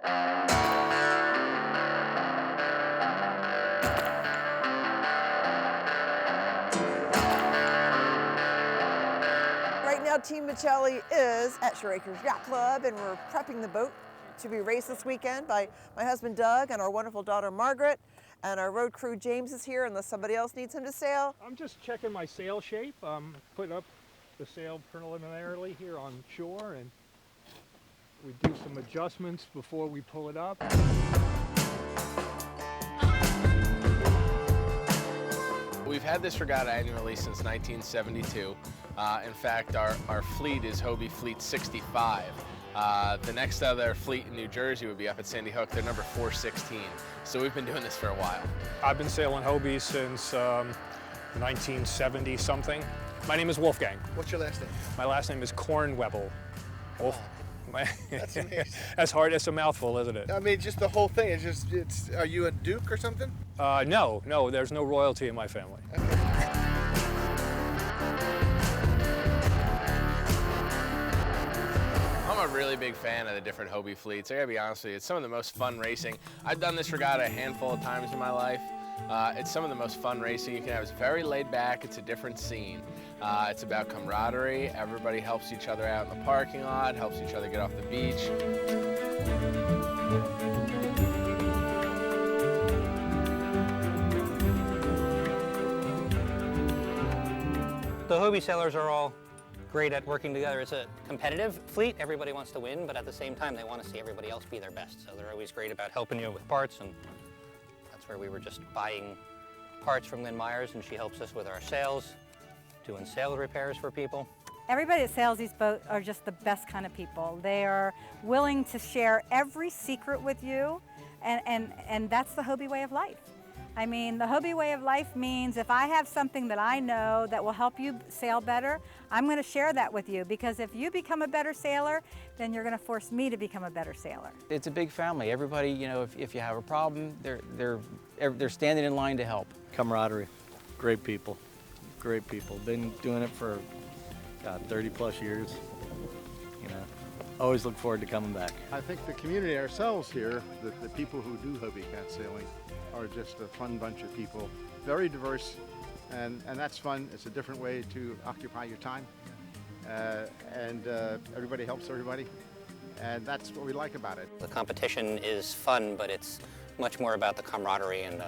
Right now, Team Michelli is at Acres Yacht Club, and we're prepping the boat to be raced this weekend by my husband Doug and our wonderful daughter Margaret. And our road crew James is here unless somebody else needs him to sail. I'm just checking my sail shape. Put up the sail preliminarily here on shore, and we do some adjustments before we pull it up. We've had this regatta annually since 1972. In fact, our fleet is Hobie Fleet 65. The next other fleet in New Jersey would be up at Sandy Hook. They're number 416. So we've been doing this for a while. I've been sailing Hobie since 1970 something. My name is Wolfgang. What's your last name? My last name is Kornwebel. Wolf. That's amazing. That's hard. It's a mouthful, isn't it? I mean, just the whole thing. It's. Are you a duke or something? No. There's no royalty in my family. Okay. I'm a really big fan of the different Hobie fleets. I gotta be honest with you, it's some of the most fun racing. I've done this regatta a handful of times in my life. It's some of the most fun racing you can have. It's very laid back, it's a different scene. It's about camaraderie. Everybody helps each other out in the parking lot, helps each other get off the beach. The Hobie sailors are all great at working together. It's a competitive fleet. Everybody wants to win, but at the same time, they want to see everybody else be their best. So they're always great about helping you with parts, and that's where we were just buying parts from Lynn Myers, and she helps us with our sails, doing sail repairs for people. Everybody that sails these boats are just the best kind of people. They are willing to share every secret with you, and that's the Hobie way of life. I mean, the Hobie way of life means if I have something that I know that will help you sail better, I'm going to share that with you, because if you become a better sailor, then you're going to force me to become a better sailor. It's a big family. Everybody, you know, if you have a problem, they're standing in line to help. Camaraderie, great people, Been doing it for, God, 30 plus years. You know, always look forward to coming back. I think the community ourselves here, the people who do Hobie Cat sailing, are just a fun bunch of people, very diverse, and that's fun. It's a different way to occupy your time, and everybody helps everybody, and that's what we like about it. The competition is fun, but it's much more about the camaraderie and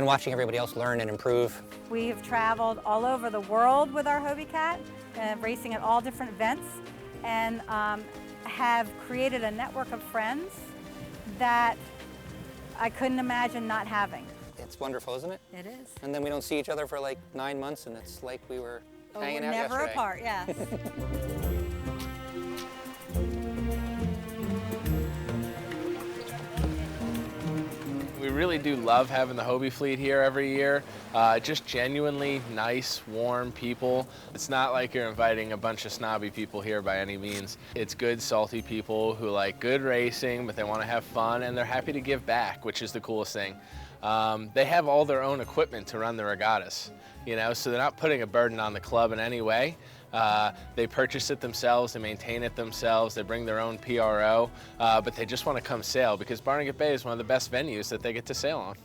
watching everybody else learn and improve. We've traveled all over the world with our Hobie Cat, racing at all different events, and have created a network of friends that I couldn't imagine not having. It's wonderful, isn't it? It is. And then we don't see each other for like 9 months, and it's like we were hanging out never yesterday. apart, yes. We really do love having the Hobie fleet here every year. Just genuinely nice, warm people. It's not like you're inviting a bunch of snobby people here by any means. It's good, salty people who like good racing, but they want to have fun, and they're happy to give back, which is the coolest thing. They have all their own equipment to run the regattas, you know, so they're not putting a burden on the club in any way. They purchase it themselves, they maintain it themselves, they bring their own PRO, but they just want to come sail because Barnegat Bay is one of the best venues that they get to sail on.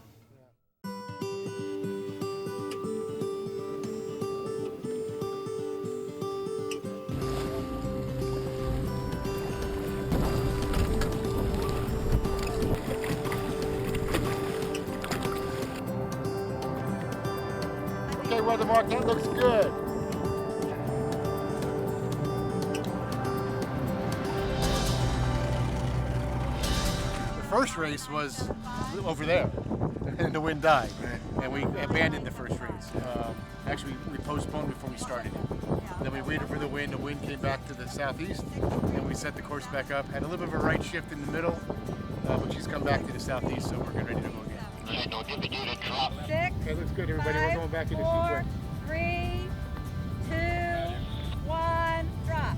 Okay, Weather Mark, that looks good. The first race was over there, and the wind died, and we abandoned the first race. Actually, we postponed before we started it. Then we waited for the wind came back to the southeast, and we set the course back up. Had a little bit of a right shift in the middle, but she's come back to the southeast, so we're getting ready to go again. 6, Okay, looks good, everybody. 5, We're going back into 4, sequence. 3, 2, 1, drop.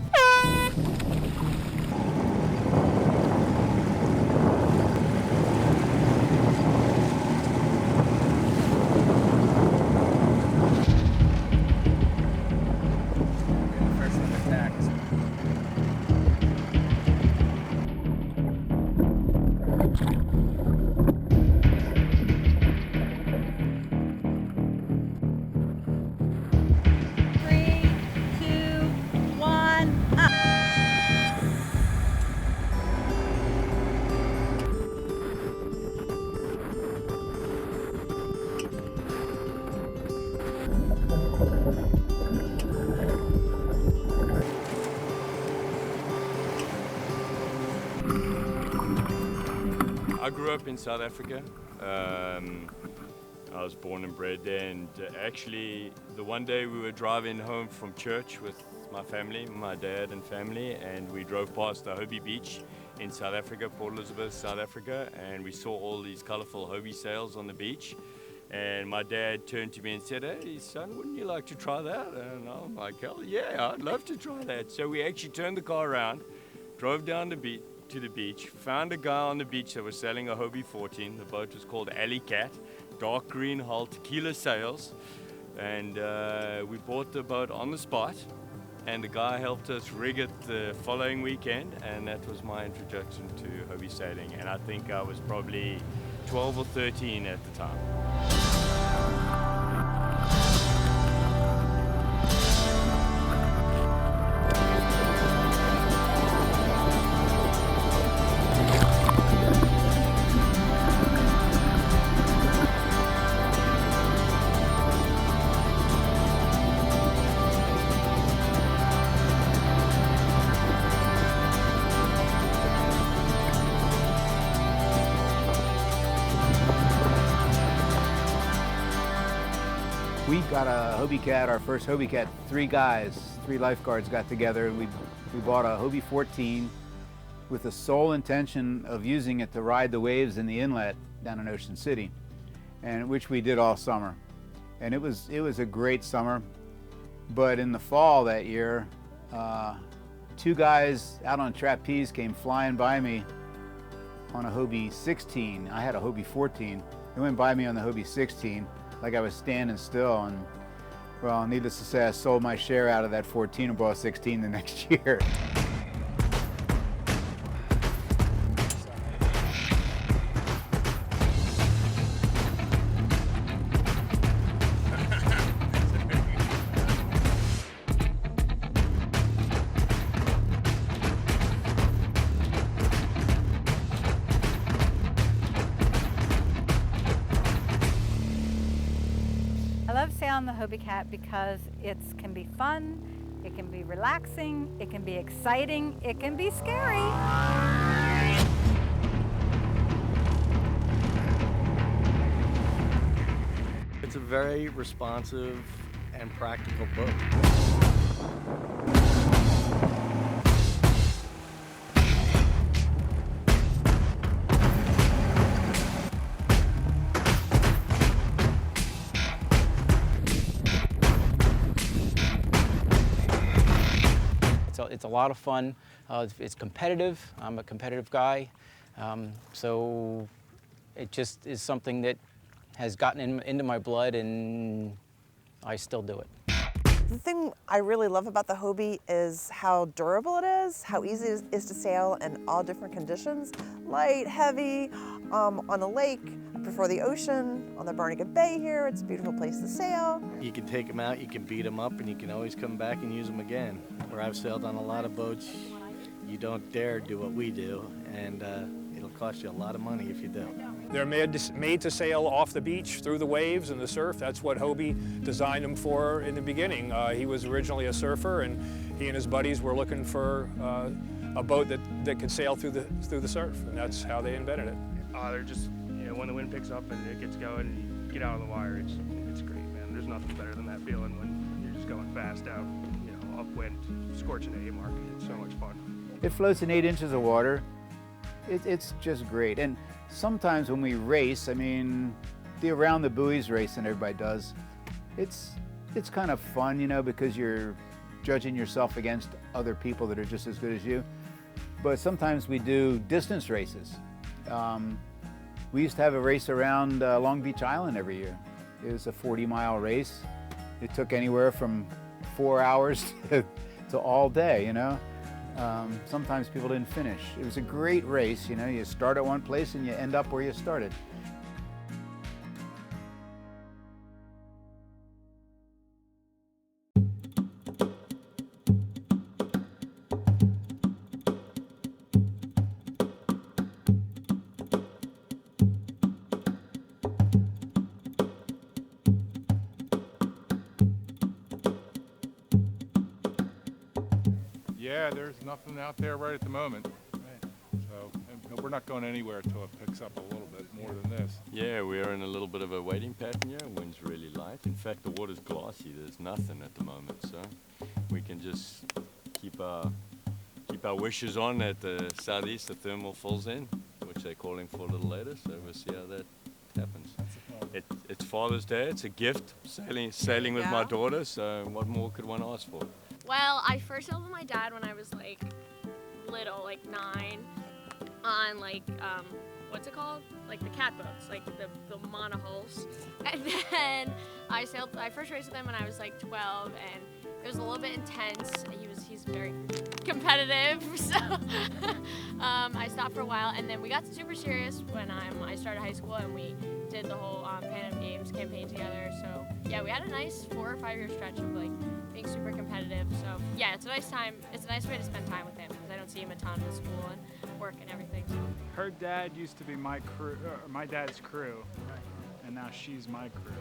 I grew up in South Africa. I was born and bred there, and actually the one day we were driving home from church with my family, my dad and family, and we drove past the Hobie Beach in South Africa, Port Elizabeth, South Africa, and we saw all these colorful Hobie sails on the beach. And my dad turned to me and said, "Hey son, wouldn't you like to try that?" And I'm like, "Hell yeah, I'd love to try that." So we actually turned the car around, drove down to the beach, found a guy on the beach that was selling a Hobie 14. The boat was called Alley Cat, dark green hull, tequila sails, and we bought the boat on the spot, and the guy helped us rig it the following weekend, and that was my introduction to Hobie sailing, and I think I was probably 12 or 13 at the time. We got a Hobie Cat, our first Hobie Cat, 3 guys, 3 lifeguards got together, and we bought a Hobie 14 with the sole intention of using it to ride the waves in the inlet down in Ocean City, and which we did all summer. And it was a great summer. But in the fall that year, 2 guys out on trapeze came flying by me on a Hobie 16. I had a Hobie 14. They went by me on the Hobie 16 like I was standing still, and well, needless to say, I sold my share out of that 14 and bought a 16 the next year. I love sailing the Hobie Cat because it can be fun, it can be relaxing, it can be exciting, it can be scary. It's a very responsive and practical boat. It's a lot of fun. It's competitive. I'm a competitive guy. So it just is something that has gotten into my blood, and I still do it. The thing I really love about the Hobie is how durable it is, how easy it is to sail in all different conditions. Light, heavy, on a lake. I prefer the ocean. On the Barnegat Bay here, it's a beautiful place to sail. You can take them out, you can beat them up, and you can always come back and use them again. Where I've sailed on a lot of boats, you don't dare do what we do, and it'll cost you a lot of money if you do. They're made to sail off the beach through the waves and the surf. That's what Hobie designed them for in the beginning. He was originally a surfer, and he and his buddies were looking for a boat that could sail through the surf, and that's how they invented it. They're just, when the wind picks up and it gets going and you get out on the wire, it's great, man. There's nothing better than that feeling when you're just going fast out, upwind, scorching the A-mark. It's so much fun. It floats in 8 inches of water. It's just great. And sometimes when we race, I mean, the around the buoys racing everybody does, it's kind of fun, because you're judging yourself against other people that are just as good as you. But sometimes we do distance races. We used to have a race around Long Beach Island every year. It was a 40-mile race. It took anywhere from 4 hours to all day, Sometimes people didn't finish. It was a great race, you start at one place and you end up where you started. Yeah, there's nothing out there right at the moment. So we're not going anywhere until it picks up a little bit more than this. Yeah, we're in a little bit of a waiting pattern here. Wind's really light. In fact, the water's glassy. There's nothing at the moment, so we can just keep our wishes on at the southeast. The thermal falls in, which they're calling for a little later. So we'll see how that happens. It's Father's Day. It's a gift. Sailing with my daughter. So what more could one ask for? Well, I first sailed with my dad when I was like little, like 9, on like what's it called? Like the cat boats, like the monohulls. And then I first raced with him when I was like 12, and it was a little bit intense. He's very competitive, so I stopped for a while, and then we got super serious when I started high school, and we did the whole Pan Am Games campaign together. So yeah, we had a nice 4 or 5 year stretch of like being super competitive. So yeah, it's a nice time. It's a nice way to spend time with him because I don't see him a ton with school and work and everything. So. Her dad used to be my crew, my dad's crew, and now she's my crew.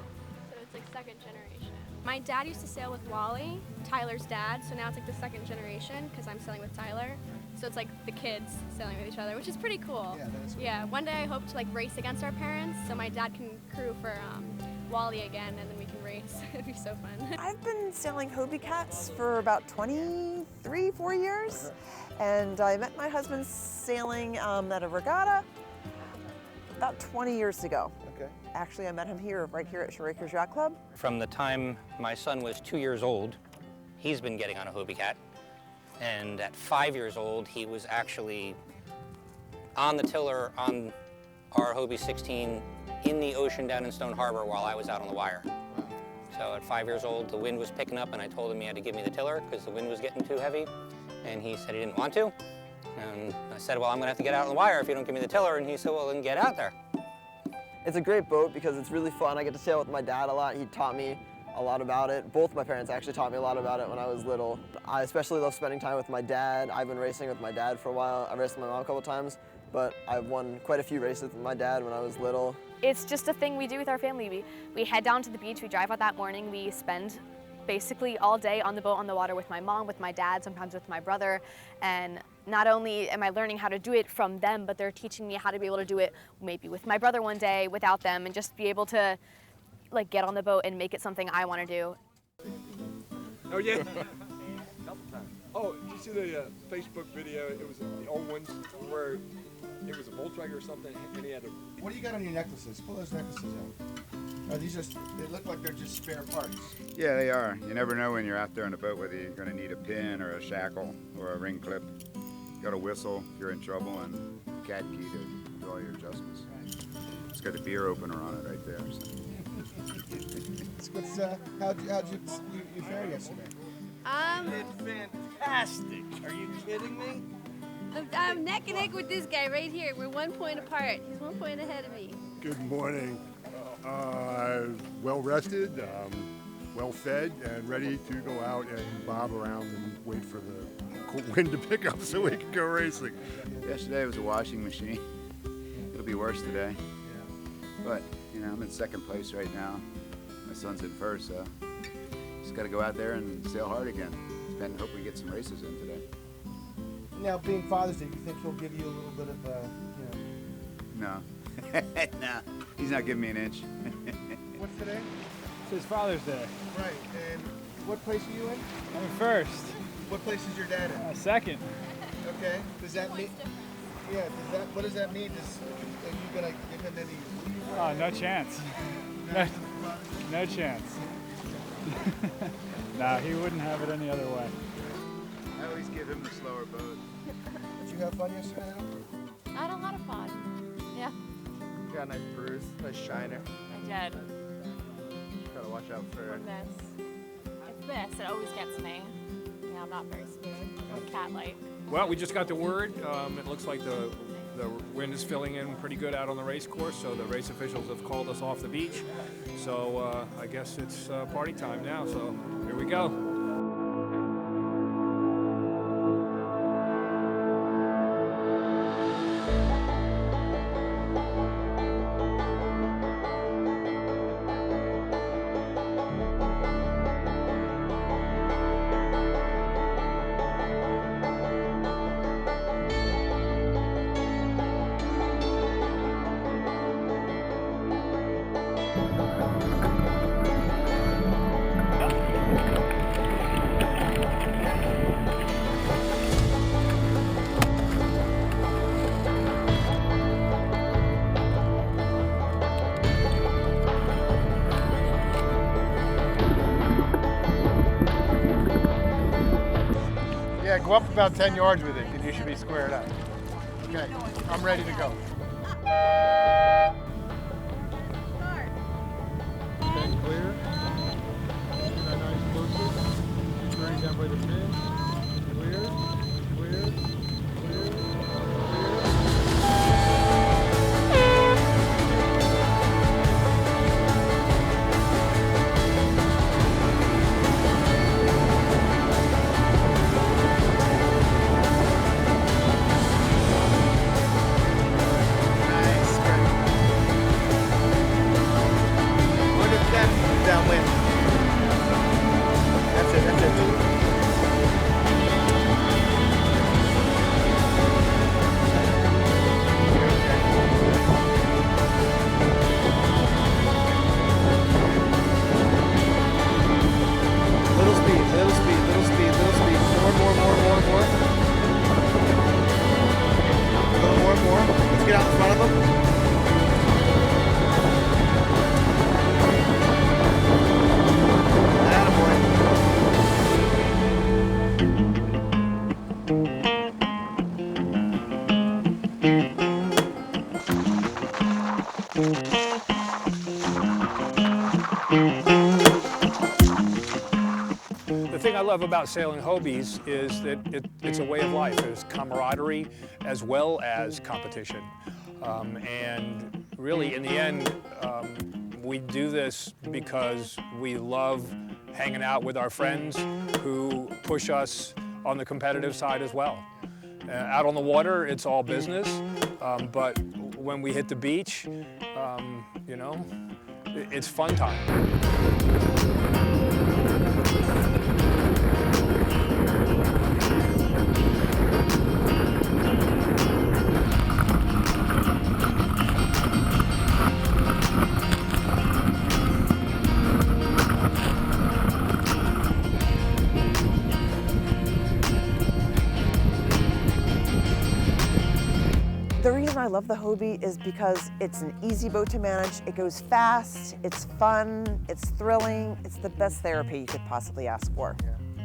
So it's like second generation. My dad used to sail with Wally, Tyler's dad, so now it's like the second generation because I'm sailing with Tyler. So it's like the kids sailing with each other, which is pretty cool. Yeah, that is cool. Yeah, one day I hope to like race against our parents so my dad can crew for Wally again and then we can race. It'd be so fun. I've been sailing Hobie Cats for about 23, 4 years. And I met my husband sailing at a regatta about 20 years ago. Okay. Actually, I met him here, right here at Acres Yacht Club. From the time my son was 2 years old, he's been getting on a Hobie Cat. And at 5 years old, he was actually on the tiller on our Hobie 16 in the ocean down in Stone Harbor while I was out on the wire. So at 5 years old, the wind was picking up, and I told him he had to give me the tiller because the wind was getting too heavy. And he said he didn't want to. And I said, well, I'm gonna have to get out on the wire if you don't give me the tiller. And he said, well, then get out there. It's a great boat because it's really fun. I get to sail with my dad a lot. He taught me a lot about it. Both my parents actually taught me a lot about it when I was little. I especially love spending time with my dad. I've been racing with my dad for a while. I raced with my mom a couple times, but I've won quite a few races with my dad when I was little. It's just a thing we do with our family. We head down to the beach, we drive out that morning, we spend basically all day on the boat, on the water with my mom, with my dad, sometimes with my brother. And not only am I learning how to do it from them, but they're teaching me how to be able to do it maybe with my brother one day, without them, and just be able to like get on the boat and make it something I want to do. Oh yeah. Oh, did you see the Facebook video? It was the old ones where it was a bull drag or something, and he had a... What do you got on your necklaces? Pull those necklaces out. Are these just, they look like they're just spare parts. Yeah, they are. You never know when you're out there on a boat whether you're going to need a pin or a shackle or a ring clip. You got a whistle if you're in trouble, and a cat key to do all your adjustments. It's got the beer opener on it right there. So. How'd you fare yesterday? Fantastic. Are you kidding me? I'm neck and neck with this guy right here. We're 1 point apart. He's 1 point ahead of me. Good morning. Well rested, well fed, and ready to go out and bob around and wait for the wind to pick up so we can go racing. Yesterday was a washing machine. It'll be worse today. But, you know, I'm in second place right now. My son's in first, so just got to go out there and sail hard again. And hope we get some races in today. Now, being Father's Day, do you think he'll give you a little bit of, No. No, he's not giving me an inch. What's today? It's Father's Day. Right, and what place are you in? I'm in first. What place is your dad in? Second. Okay, does that mean, what does that mean? Are you gonna give him any? Oh, no chance. No chance. No, he wouldn't have it any other way. I always give him the slower boat. Did you have fun yesterday? I had a lot of fun. Yeah. You got a nice bruise, nice shiner. I did. Gotta watch out for This. It's this. It always gets me. Yeah, I'm not very smooth. I'm cat-like. Well, we just got the word. It looks like the wind is filling in pretty good out on the race course, so the race officials have called us off the beach. So I guess it's party time now, so here we go. Yeah, go up about 10 yards with it, and you should be squared up. Okay, I'm ready to go. Pen clear. Keep that nice closely. Turning down by the fin. Clear, clear, clear, clear. Downwind. That's it, that's it. Little speed, little speed, little speed, little speed. More. A little more. Let's get out in front of them. The thing I love about sailing Hobies is that it's a way of life. There's camaraderie as well as competition. And really, in the end, we do this because we love hanging out with our friends who push us on the competitive side as well. Out on the water, it's all business, but when we hit the beach, you know, it's fun time. The reason I love the Hobie is because it's an easy boat to manage. It goes fast, it's fun, it's thrilling. It's the best therapy you could possibly ask for.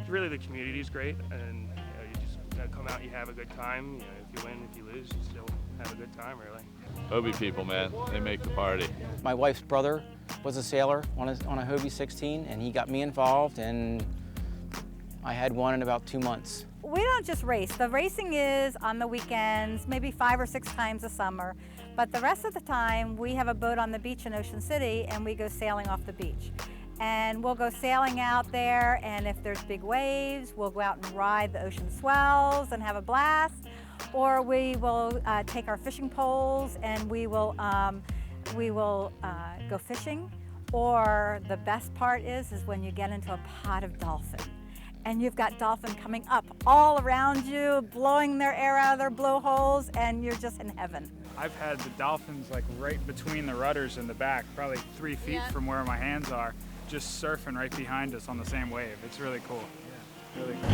Really, the community is great, and you just come out, you have a good time. You know, if you win, if you lose, you still have a good time, really. Hobie people, man, they make the party. My wife's brother was a sailor on a Hobie 16, and he got me involved, and I had one in about 2 months. We don't just race. The racing is on the weekends, maybe 5 or 6 times a summer. But the rest of the time, we have a boat on the beach in Ocean City, and we go sailing off the beach. And we'll go sailing out there, and if there's big waves, we'll go out and ride the ocean swells and have a blast. Or we will take our fishing poles and we will go fishing. Or the best part is when you get into a pod of dolphin. And you've got dolphin coming up all around you, blowing their air out of their blowholes, and you're just in heaven. I've had the dolphins like right between the rudders in the back, probably 3 feet from where my hands are, just surfing right behind us on the same wave. It's really cool. Yeah, really cool.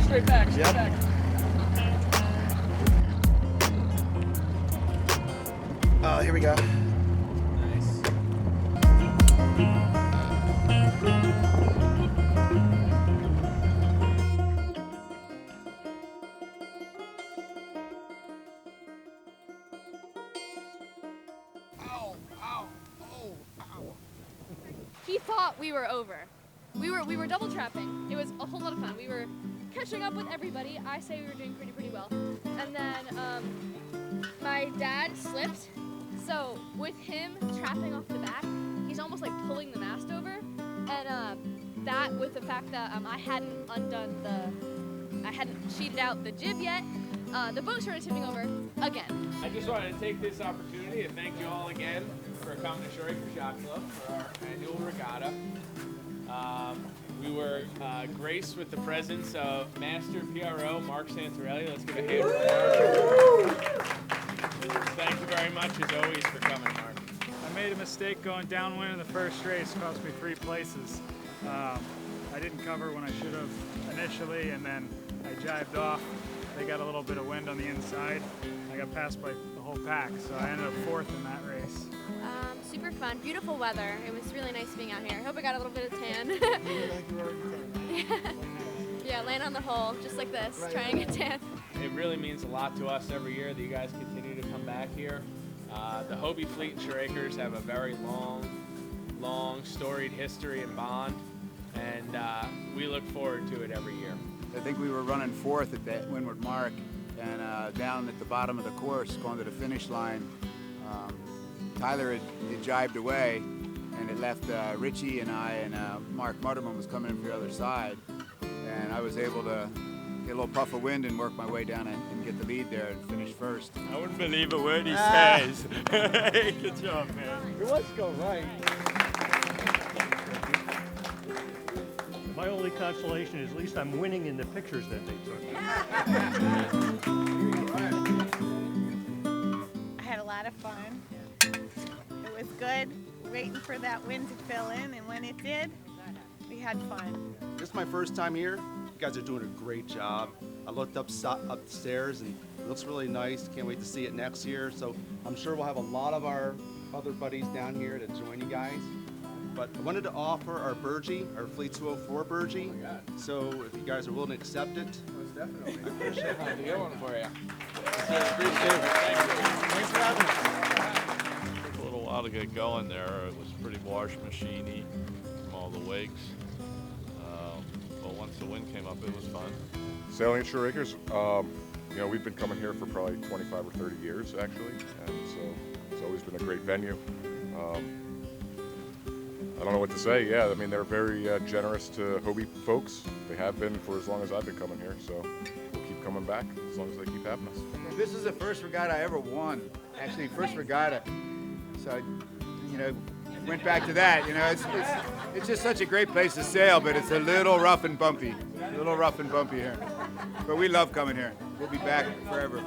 Straight back, straight back. Oh, here we go. Nice. He thought we were over. We were double trapping. It was a whole lot of fun. We were catching up with everybody. I say we were doing pretty well. And then my dad slipped. So with him trapping off the back, he's almost like pulling the mast over. And that with the fact that I hadn't cheated out the jib yet, the boat started tipping over again. I just wanted to take this opportunity to thank you all again for coming to Acres Yacht Club for our annual regatta. We were graced with the presence of Master PRO Mark Santorelli. Let's give a hand for Mark. Thank you very much, as always, for coming, Mark. I made a mistake going downwind in the first race. Cost me 3 places. I didn't cover when I should have initially, and then I jived off. They got a little bit of wind on the inside. I got passed by the whole pack, so I ended up 4th in that race. Super fun, beautiful weather. It was really nice being out here. I hope I got a little bit of tan. Yeah, laying on the hole, just like this, trying to get tan. It really means a lot to us every year that you guys continue to come back here. The Hobie fleet and Shore Acres have a very long, storied history and bond, and we look forward to it every year. I think we were running 4th at that Windward Mark, and down at the bottom of the course, going to the finish line, Tyler had jibed away, and it left Richie and I, and Mark Mutterman was coming in from the other side, and I was able to get a little puff of wind and work my way down and get the lead there and finish first. I wouldn't believe a word he says. Good job, man. It was go right. My only consolation is at least I'm winning in the pictures that they took. I had a lot of fun. It was good waiting for that wind to fill in, and when it did, we had fun. This is my first time here. You guys are doing a great job. I looked up the stairs and it looks really nice. Can't wait to see it next year. So I'm sure we'll have a lot of our other buddies down here to join you guys. But I wanted to offer our Burgee, our Fleet 204 Burgee. So if you guys are willing to accept it. Most definitely. I appreciate it. I'll get one for you. Thanks for having us. Took a little while to get going there. It was pretty wash machine-y from all the wakes. But once the wind came up, it was fun. Sailing at Shore Acres, you know, we've been coming here for probably 25 or 30 years, actually, and so it's always been a great venue. I don't know what to say. Yeah, I mean, they're very generous to Hobie folks. They have been for as long as I've been coming here, so we'll keep coming back as long as they keep having us. This is the first regatta I ever won. Actually, first regatta. So, you know, went back to that. You know, it's just such a great place to sail, but it's a little rough and bumpy. A little rough and bumpy here. But we love coming here. We'll be back forever.